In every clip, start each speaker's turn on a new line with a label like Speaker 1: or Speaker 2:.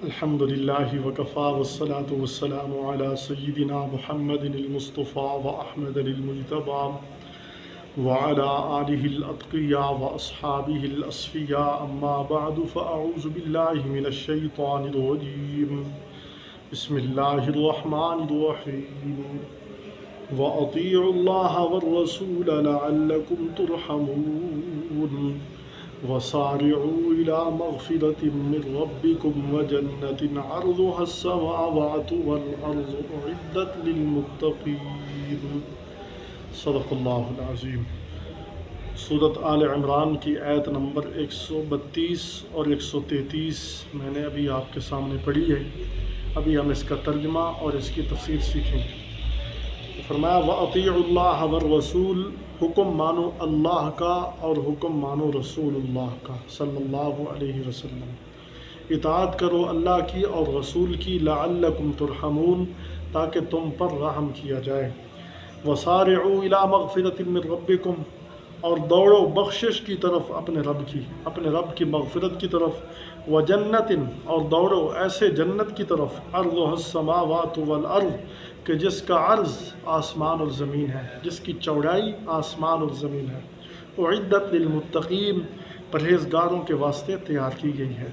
Speaker 1: الحمد لله وكفى والصلاة والسلام على سيدنا محمد المصطفى وأحمد المجتبى وعلى آله الأتقياء وأصحابه الأصفياء أما بعد فأعوذ بالله من الشيطان الرجيم بسم الله الرحمن الرحيم وأطيعوا الله والرسول لعلكم ترحمون وسارعوا إلى مغفرة من ربكم وجنة عرضها السماوات والأرض أعدت للمتقين صدق اللہ العظیم۔ سورۃ آل عمران کی آیت نمبر 132 اور 133 میں نے ابھی آپ کے سامنے پڑھی ہے۔ ابھی ہم اس کا ترجمہ اور اس کی تفسیر سیکھیں گے۔ فرمایا وَأَطِيعُوا اللَّهَ وَالرَّسُولَ، حکم مانو اللہ کا اور حکم مانو رسول اللہ کا صلی اللہ علیہ وسلم۔ اطاعت کرو اللہ کی اور رسول کی، لعلکم ترحمون، تاکہ تم پر رحم کیا جائے۔ وَسَارِعُوا إِلَى مَغْفِرَةٍ مِّن رَبِّكُمْ، اور دوڑو بخشش کی طرف اپنے رب کی مغفرت کی طرف۔ وَجَنَّةٍ، اور دوڑو ایسے جنت کی طرف، عرضها السماوات والارض، کہ جس کا عرض آسمان اور زمین ہے، جس کی چوڑائی آسمان اور زمین ہے۔ اعدت للمتقین، پرہیزگاروں کے واسطے تیار کی گئی ہے۔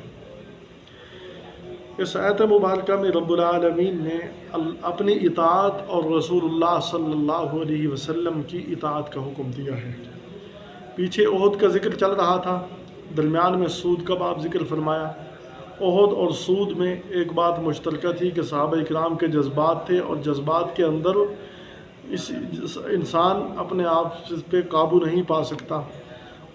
Speaker 1: اس آیت مبارکہ میں رب العالمین نے اپنی اطاعت اور رسول اللہ صلی اللہ علیہ وسلم کی اطاعت کا حکم دیا ہے۔ پیچھے احد کا ذکر چل رہا تھا، درمیان میں سود کا باب ذکر فرمایا۔ احد اور سود میں ایک بات مشترکہ تھی کہ صحابہ اکرام کے جذبات تھے، اور جذبات کے اندر انسان اپنے آپ پہ قابو نہیں پا سکتا،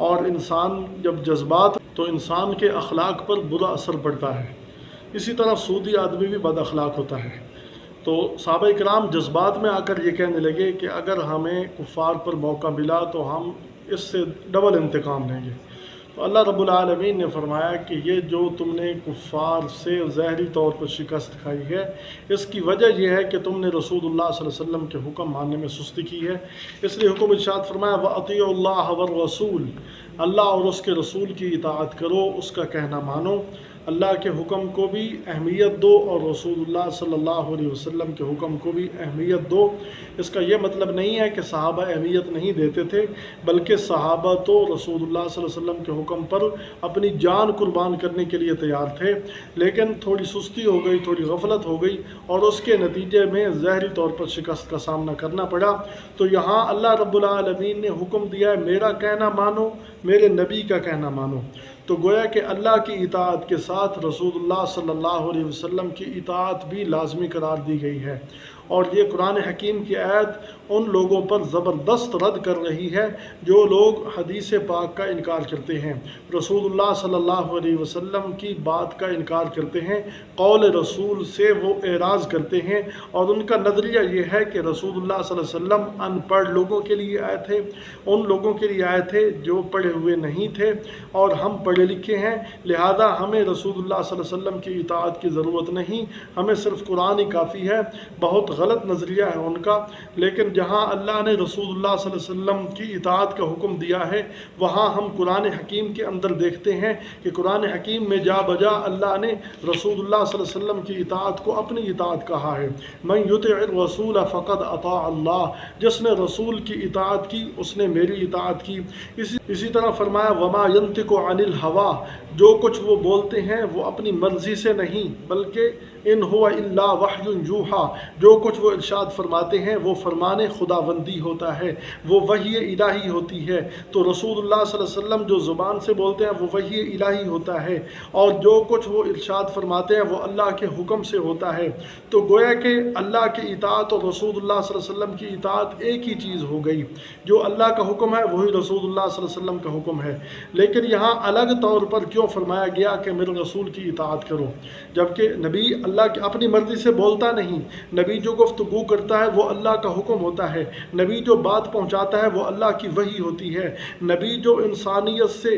Speaker 1: اور انسان جب جذبات تو انسان کے اخلاق پر برا اثر پڑتا ہے۔ اسی طرح سودی آدمی بھی بد اخلاق ہوتا ہے۔ تو صحابہ اکرام جذبات میں آ کر یہ کہنے لگے کہ اگر ہمیں کفار پر موقع ملا تو ہم اس سے ڈبل انتقام لیں گے۔ تو اللہ رب العالمین نے فرمایا کہ یہ جو تم نے کفار سے ظاہری طور پر شکست کھائی ہے، اس کی وجہ یہ ہے کہ تم نے رسول اللہ صلی اللہ علیہ وسلم کے حکم ماننے میں سستی کی ہے۔ اس لیے حکم ارشاد فرمایا وَأَطِيعُوا اللَّهَ وَالرَّسُولَ، اللہ اور اس کے رسول کی اطاعت کرو، اس کا کہنا مانو۔ اللہ کے حکم کو بھی اہمیت دو اور رسول اللہ صلی اللہ علیہ وسلم کے حکم کو بھی اہمیت دو۔ اس کا یہ مطلب نہیں ہے کہ صحابہ اہمیت نہیں دیتے تھے، بلکہ صحابہ تو رسول اللہ صلی اللہ علیہ وسلم کے حکم پر اپنی جان قربان کرنے کے لیے تیار تھے، لیکن تھوڑی سستی ہو گئی، تھوڑی غفلت ہو گئی، اور اس کے نتیجے میں ظاہری طور پر شکست کا سامنا کرنا پڑا۔ تو یہاں اللہ رب العالمین نے حکم دیا ہے میرا کہنا مانو، میرے نبی کا کہنا مانو۔ تو گویا کہ اللہ کی اطاعت کے ساتھ رسول اللہ صلی اللہ علیہ وسلم کی اطاعت بھی لازمی قرار دی گئی ہے، اور یہ قرآن حکیم کی آیت ان لوگوں پر زبردست رد کر رہی ہے جو لوگ حدیث پاک کا انکار کرتے ہیں، رسول اللہ صلی اللہ علیہ وسلم کی بات کا انکار کرتے ہیں، قول رسول سے وہ اعراض کرتے ہیں، اور ان کا نظریہ یہ ہے کہ رسول اللہ صلی اللہ علیہ وسلم ان پڑھ لوگوں کے لیے آئے تھے، ان لوگوں کے لیے آئے تھے جو پڑھے ہوئے نہیں تھے، اور ہم پڑھے لکھے ہیں، لہذا ہمیں رسول اللہ صلی اللہ علیہ وسلم کی اطاعت کی ضرورت نہیں، ہمیں صرف قرآن ہی کافی ہے۔ بہت غلط نظریہ ہے ان کا، لیکن جہاں اللہ نے رسول اللہ صلی اللہ علیہ وسلم کی اطاعت کا حکم دیا ہے، وہاں ہم قرآن حکیم کے اندر دیکھتے ہیں کہ قرآن حکیم میں جا بجا اللہ نے رسول اللہ صلی اللہ علیہ وسلم کی اطاعت کو اپنی اطاعت کہا ہے۔ من یطع الرسول فقد اطاع اللہ، جس نے رسول کی اطاعت کی اس نے میری اطاعت کی۔ اسی طرح فرمایا وما ينطق عن الہویٰ، جو کچھ وہ بولتے ہیں وہ اپنی مرضی سے نہیں، بلکہ ان هو الا وحی یوحیٰ، جو کچھ وہ ارشاد فرماتے ہیں وہ فرمان خداوندی ہوتا ہے، وہ وحی الہی ہوتی ہے۔ تو رسول اللہ صلی اللہ علیہ وسلم جو زبان سے بولتے ہیں وہ وحی الہی ہوتا ہے، اور جو کچھ وہ ارشاد فرماتے ہیں وہ اللہ کے حکم سے ہوتا ہے۔ تو گویا کہ اللہ کی اطاعت اور رسول اللہ صلی اللہ علیہ وسلم کی اطاعت ایک ہی چیز ہو گئی، جو اللہ کا حکم ہے وہی رسول اللہ صلی اللہ علیہ وسلم کا حکم ہے۔ لیکن یہاں الگ طور پر کیوں فرمایا گیا کہ میرے رسول کی اطاعت کرو، جبکہ نبی اللہ کی اپنی مرضی سے بولتا نہیں، نبی جو گفتگو کرتا ہے وہ اللہ کا حکم ہوتا ہے، نبی جو بات پہنچاتا ہے وہ اللہ کی وحی ہوتی ہے، نبی جو انسانیت سے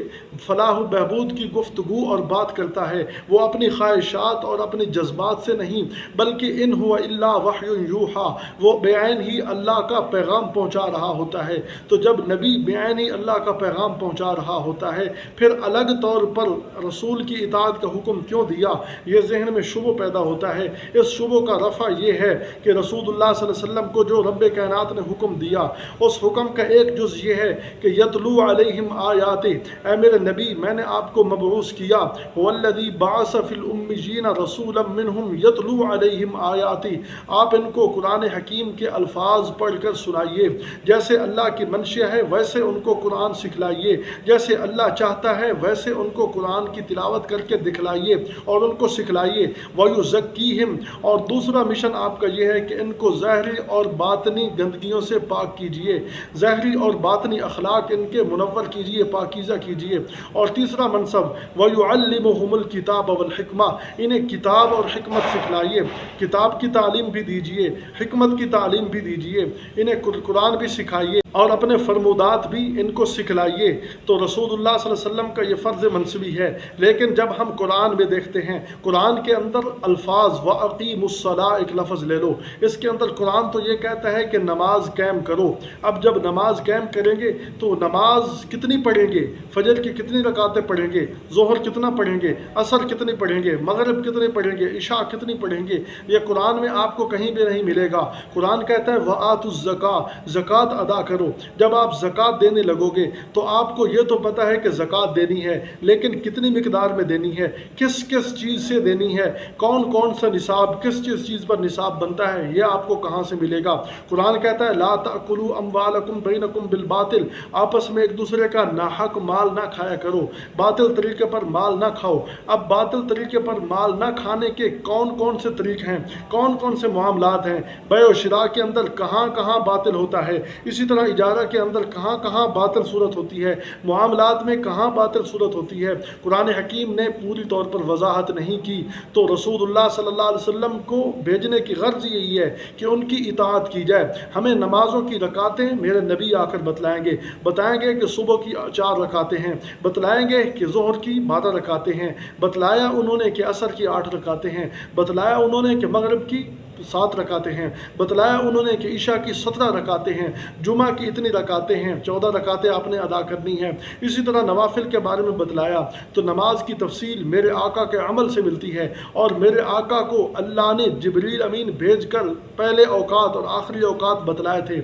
Speaker 1: فلاح و بہبود کی گفتگو اور بات کرتا ہے وہ اپنی خواہشات اور اپنے جذبات سے نہیں، بلکہ ان هو الا وحی یوحیٰ، وہ بعین ہی اللہ کا پیغام پہنچا رہا ہوتا ہے۔ تو جب نبی بعین ہی اللہ کا پیغام पहुँचा रहा होता है, फिर अलग तौर पर रसूल की इताअत का हुक्म क्यों दिया? ये जहन में शुबो पैदा होता है। इस शुबो का रफ़ा ये है कि रसूलुल्लाह सल्लल्लाहु अलैहि वसल्लम को जो रब्बे कायनात ने हुक्म दिया, उस हुक्म का एक जुज़ ये है कि यतलू अलैहिम आयाति, ऐ मेरे नबी मैंने आपको मबऊस किया, वल्लज़ी बअस फिल उम्मियीन रसूलन मिनहुम यतलू अलैहिम आयाति, आप इनको कुरान हकीम के अल्फाज पढ़कर सुनाइए, जैसे अल्लाह की मंशा है वैसे उनको कुरान सिखलाइए, जैसे अल्लाह चाहता है वैसे उनको कुरान की तिलावत करके दिखलाइए और उनको सिखलाइए। वयुज़क्कीहिम, और दूसरा मिशन आपका ये है कि इनको ज़ाहिरी और बातनी गंदगियों से पाक कीजिए, ज़ाहिरी और बातनी अखलाक इनके मुनव्वर कीजिए, पाकीज़ा कीजिए। और तीसरा मनसब वयुअल्लिमुहुमुल किताब वल हिकमा, इन्हें किताब और हिकमत सिखलाइए, किताब की तालीम भी दीजिए, हिकमत की तालीम भी दीजिए, इन्हें कुरान भी सिखाइए और अपने फरमुदात भी इनको सिखलाइए। तो रसूलुल्लाह सल्लल्लाहु अलैहि वसल्लम का ये फ़र्ज़ मनसबी है। लेकिन जब हम कुरान में देखते हैं, कुरान के अंदर अल्फाज व अक़ीमुस्सलाह एक लफ्ज़ ले लो, इसके अंदर कुरान तो ये कहता है कि नमाज कायम करो। अब जब नमाज कायम करेंगे तो नमाज कितनी पढ़ेंगे? फजर की कितनी रकातें पढ़ेंगे? ज़ोहर कितना पढ़ेंगे? असर कितनी पढ़ेंगे? मगरिब कितनी पढ़ेंगे? इशा कितनी पढ़ेंगे? ये कुरान में आपको कहीं भी नहीं मिलेगा। कुरान कहता है वआतुज़ ज़कात, ज़कात अदा करो। जब आप ज़कात देने लगोगे तो आपको ये तो पता है कि ज़कात देनी है, लेकिन कितनी मिकदार में देनी है, किस किस चीज़ से देनी है, कौन कौन सा निसाब, किस किस चीज़ पर निसाब बनता है, ये आपको कहाँ से मिलेगा? कुरान कहता है ला ताकुलू अम्वालकुम बैनकुम बिल बातिल, आपस में एक दूसरे का नाहक माल ना खाया करो, बातिल तरीके पर माल ना खाओ। अब बातिल तरीके पर माल ना खाने के कौन कौन से तरीके हैं, कौन कौन से मामलात हैं? बै शिरा के अंदर कहाँ कहाँ बातिल होता है, इसी तरह इजारा के अंदर कहाँ कहाँ बातिल सूरत होती है, मामलात में कहाँ बातिल सूरत होती है। कुरान हकीम ने पूरी तौर पर वजाहत नहीं की। तो रसूलुल्लाह सल्लल्लाहु अलैहि वसल्लम को भेजने की गर्ज यही है कि उनकी इताअत की जाए। हमें नमाज़ों की रकातें मेरे नबी आकर बताएंगे कि सुबह की 4 रकातें हैं, बतलाएंगे कि ज़ोहर की 12 रकातें हैं, बतलाया उन्होंने कि असर की 8 रकातें हैं, बतलाया उन्होंने कि मगरिब की 7 रकातें हैं, बतलाया उन्होंने कि ईशा की 17 रकातें हैं, जुमा की इतनी रकातें हैं, 14 रकातें आपने अदा करनी हैं। इसी तरह नवाफिल के बारे में बतलाया। तो नमाज की तफसील मेरे आका के अमल से मिलती है, और मेरे आका को अल्लाह ने जिब्रील अमीन भेजकर पहले औकात और आखिरी औकात बतलाए थे।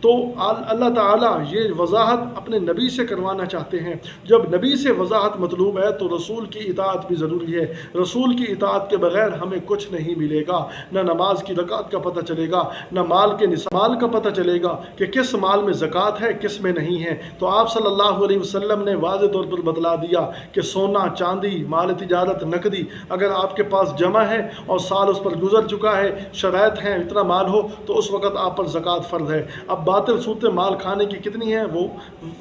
Speaker 1: तो अल्लाह ताला ये वजाहत अपने नबी से करवाना चाहते हैं। जब नबी से वजाहत मतलूब है तो रसूल की इताअत भी ज़रूरी है। रसूल की इताअत के बगैर हमें कुछ नहीं मिलेगा, न नमाज की रकात का पता चलेगा, न माल के निसाल का पता चलेगा कि किस माल में ज़कात है किस में नहीं है। तो आप सल्लल्लाहु अलैहि वसल्लम ने वाज़ेह तौर पर बतला दिया कि सोना, चांदी, माल तिजारत, नकदी अगर आपके पास जमा है और साल उस पर गुजर चुका है, शराइत हैं, इतना माल हो, तो उस वक़्त आप पर ज़कात फ़र्ज़ है। अब बातिल सूरतें माल खाने की कितनी है वो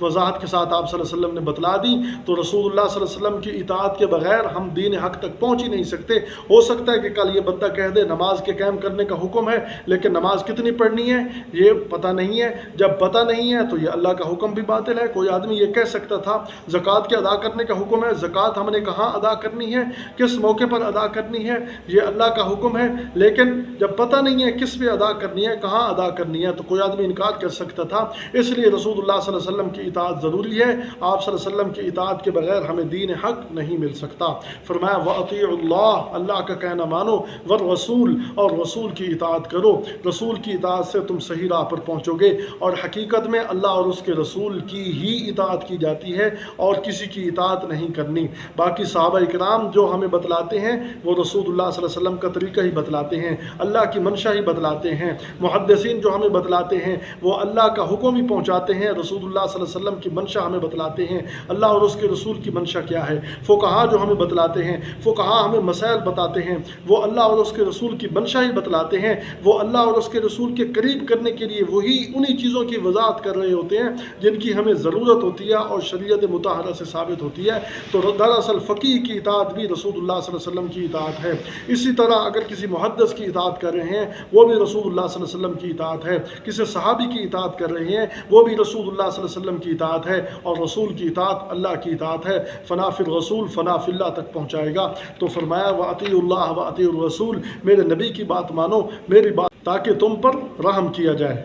Speaker 1: वजाहत के साथ आप सल्लल्लाहु अलैहि वसल्लम ने बतला दी। तो रसूलुल्लाह सल्लल्लाहु अलैहि वसल्लम की इताअत के बगैर हम दीन हक़ तक पहुँच ही नहीं सकते। हो सकता है कि कल ये बंदा कह दे नमाज के कायम करने का हुक्म है, लेकिन नमाज कितनी पढ़नी है ये पता नहीं है। जब पता नहीं है तो ये अल्लाह का हुक्म भी बातिल है। कोई आदमी ये कह सकता था ज़कात के अदा करने का हुक्म है, ज़कात हमने कहाँ अदा करनी है, किस मौके पर अदा करनी है, ये अल्लाह का हुक्म है, लेकिन जब पता नहीं है किस पे अदा करनी है, कहाँ अदा करनी है, तो कोई आदमी इनकार कर सकता था। इसलिए रसूलुल्लाह सल्लल्लाहु अलैहि वसल्लम की इताअत ज़रूरी है। आप सल्लल्लाहु अलैहि वसल्लम की इताअत के बगैर हमें दीन हक़ नहीं मिल सकता। फरमाया वअतीउल्लाह, अल्लाह का कहना मानो, वर रसूल, और रसूल की इताअत करो। रसूल की इताअत से तुम सही राह पर पहुँचोगे। और हकीकत में अल्लाह और उसके रसूल की ही इताअत की जाती है और किसी की इताअत नहीं करनी। बाकी सहाबा इकराम जो हमें बतलाते हैं वो रसूलुल्लाह सल्लल्लाहु अलैहि वसल्लम का तरीका ही बतलाते हैं, अल्लाह की मंशा ही बतलाते हैं। मुहद्दिसीन जो हमें बतलाते हैं वो अल्लाह का हुक्म ही पहुँचाते हैं, रसूलुल्लाह सल्लल्लाहु अलैहि वसल्लम की मंशा हमें बतलाते हैं, अल्लाह और उसके रसूल की मंशा क्या है। फ़ुक़हा जो हमें बतलाते हैं, फ़ुक़हा हमें मसाइल बताते हैं, वो अल्लाह और उसके रसूल की मंशा ही बतलाते हैं। वो अल्लाह और उसके रसूल के करीब करने के लिए वही उन्हीं चीज़ों की वजाहत कर रहे होते हैं जिनकी हमें ज़रूरत होती है और शरीयत मुताहरा से साबित होती है। तो दरअसल फ़कीह की इताअत भी रसूलुल्लाह सल्लल्लाहु अलैहि वसल्लम की इताअत है। इसी तरह अगर किसी मुहद्दिस की इताअत कर रहे हैं वो भी रसूलुल्लाह सल्लल्लाहु अलैहि वसल्लम की इताअत है, किसी सहाबी की इताअत कर रहे हैं वो भी रसूलुल्लाह सल्लल्लाहु अलैहि वसल्लम की इताअत है। और रसूल की इताअत अल्लाह की इताअत है। फ़ना फिर रसूल फ़ना फिल्लाह तक पहुँचाएगा। तो फरमाया व अतीउल्लाह व अतीउर रसूल, मेरे नबी की बात मानो, मेरी बात, ताकि तुम पर रहम किया जाए।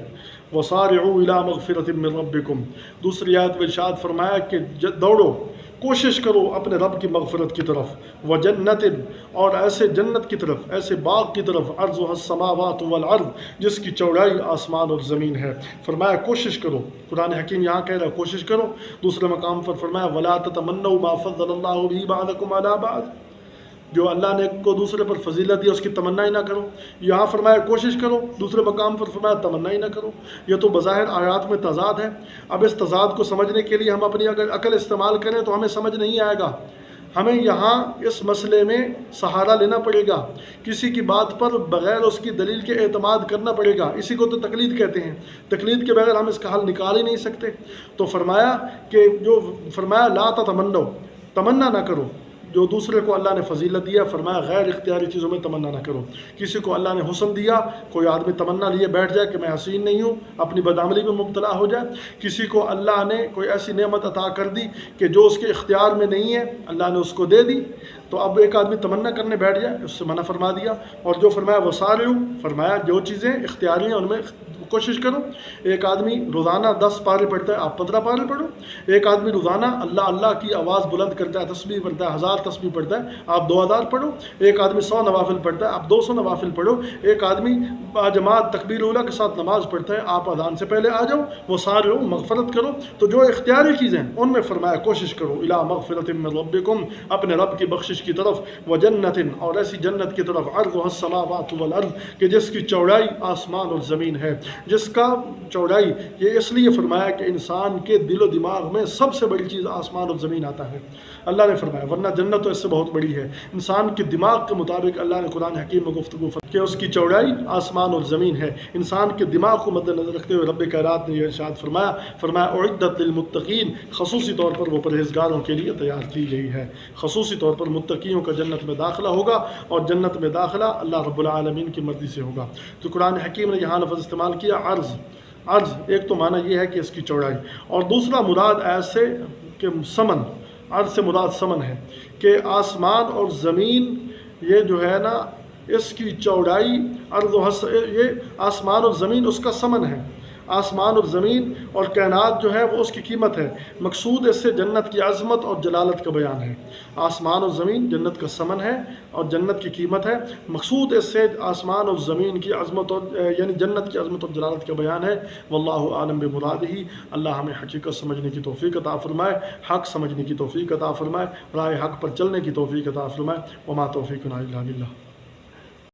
Speaker 1: वसारिउ इला मगफिरतिम मिन रब्बिकुम। दूसरी आयत में इरशाद फरमाया कि दौड़ो, कोशिश करो अपने रब की मगफरत की तरफ, व जन्नतिन, और ऐसे जन्नत की तरफ, ऐसे बाग की तरफ, अर्ज़ुहस समावातु वल अर्ज़, जिसकी चौड़ाई आसमान और ज़मीन है। फरमाया कोशिश करो, कुरान हकीम यहाँ कह रहा है कोशिश करो। दूसरे मकाम पर फरमाया वला ततमन्नौ मा फ़ज़्ज़लल्लाहु बिही बअदकुम अला बअद, जो अल्लाह ने को दूसरे पर फजीलत दी उसकी तमन्ना ही ना करो। यहाँ फरमाया कोशिश करो, दूसरे मकाम पर फरमाया तमन्ना ही ना करो। यह तो बज़ाहिर आयात में तज़ाद है। अब इस तज़ाद को समझने के लिए हम अपनी अगर अकल इस्तेमाल करें तो हमें समझ नहीं आएगा। हमें यहाँ इस मसले में सहारा लेना पड़ेगा, किसी की बात पर बग़ैर उसकी दलील के एतमाद करना पड़ेगा। इसी को तो तकलीद कहते हैं। तकलीद के बगैर हम इसका हल निकाल ही नहीं सकते। तो फरमाया कि जो फरमाया ला तमन्नो, तमन्ना ना करो जो दूसरे को अल्लाह ने फजीलत दिया। फरमाया गैर इख्तियारी चीज़ों में तमन्ना ना करो। किसी को अल्लाह ने हुस्न दिया, कोई आदमी तमन्ना लिए बैठ जाए कि मैं हसीन नहीं हूँ, अपनी बदअमली में मुब्तला हो जाए। किसी को अल्लाह ने कोई ऐसी नेमत अता कर दी कि जो उसके इख्तियार में नहीं है, अल्लाह ने उसको दे दी, तो अब एक आदमी तमन्ना करने बैठ जाए, उससे मना फरमा दिया। और जो फरमाया वसारिउ, फरमाया जो चीज़ें इख्तियारी हैं उनमें कोशिश करो। एक आदमी रोज़ाना 10 पारे पढ़ता है, आप 15 पारे पढ़ो। एक आदमी रोज़ाना अल्लाह अल्लाह की आवाज़ बुलंद करता है, तस्बीह पढ़ता है, 1000 तस्बीह पढ़ता है, आप 2000 पढ़ो। एक आदमी 100 नवाफिल पढ़ता है, आप 200 नवाफिल पढ़ो। एक आदमी जमात तकबीर उला के साथ नमाज़ पढ़ता है, आप अज़ान से पहले आ जाओ, वो सारे मगफरत करो। तो जो इख्तियारी चीज़ें उनमें फरमाया कोशिश करो, इला मगफिरतिम मिन रब्बिकुम, अपने रब की बख्शिश की तरफ, व जन्नतिन, और ऐसी जन्नत की तरफ, अर्ज़ुहस समावातु वल अर्ज़, कि जिसकी चौड़ाई आसमान और ज़मीन है। जिसका चौड़ाई, ये इसलिए फरमाया कि इंसान के दिलो दिमाग में सबसे बड़ी चीज़ आसमान और ज़मीन आता है। अल्लाह ने फरमाया, वरना जन्नत तो इससे बहुत बड़ी है। इंसान के दिमाग के मुताबिक अल्लाह ने कुरान हकीम में गुफ्तगू कि उसकी चौड़ाई आसमान और ज़मीन है। इंसान के दिमाग को मद्देनज़र रखते हुए रब कायनात ने यह इरशाद फरमाया उइद्दत लिलमुत्तकीन, खसूसी तौर पर वो परहेज़गारों के लिए तैयार की गई है। खसूसी तौर पर मुत्तकीयों का जन्नत में दाखिला होगा, और जन्नत में दाखिला अल्लाह रब्बुल आलमीन की मर्ज़ी से होगा। तो कुरान हकीम ने यहाँ लफ्ज़ इस्तेमाल किया अर्ज़। अर्ज़ एक तो माना ये है कि इसकी चौड़ाई, और दूसरा मुराद ऐसे कि समन, अर्ज़ से मुराद समन है कि आसमान और ज़मीन ये जो है ना, इसकी चौड़ाई अर्ज़, ये आसमान और ज़मीन उसका समन है। आसमान और ज़मीन और कायनात जो है वो उसकी कीमत है। मकसूद इससे जन्नत की अज़मत और जलालत का बयान है। आसमान और ज़मीन जन्नत का समन है और जन्नत की कीमत है। मकसूद इससे आसमान और ज़मीन की अज़मत और यानी जन्नत की अज़मत और जलालत का बयान है। वल्लाहु आलम बिमुरादिही। अल्लाह हमें हकीकत समझने की तौफ़ीक़ अता फ़रमाए, हक़ समझने की तौफ़ीक़ अता फ़रमाए, राह हक़ पर चलने की तौफ़ीक़ अता फ़रमाए। वमा तौफ़ीक़ुना इल्ला बिल्लाह।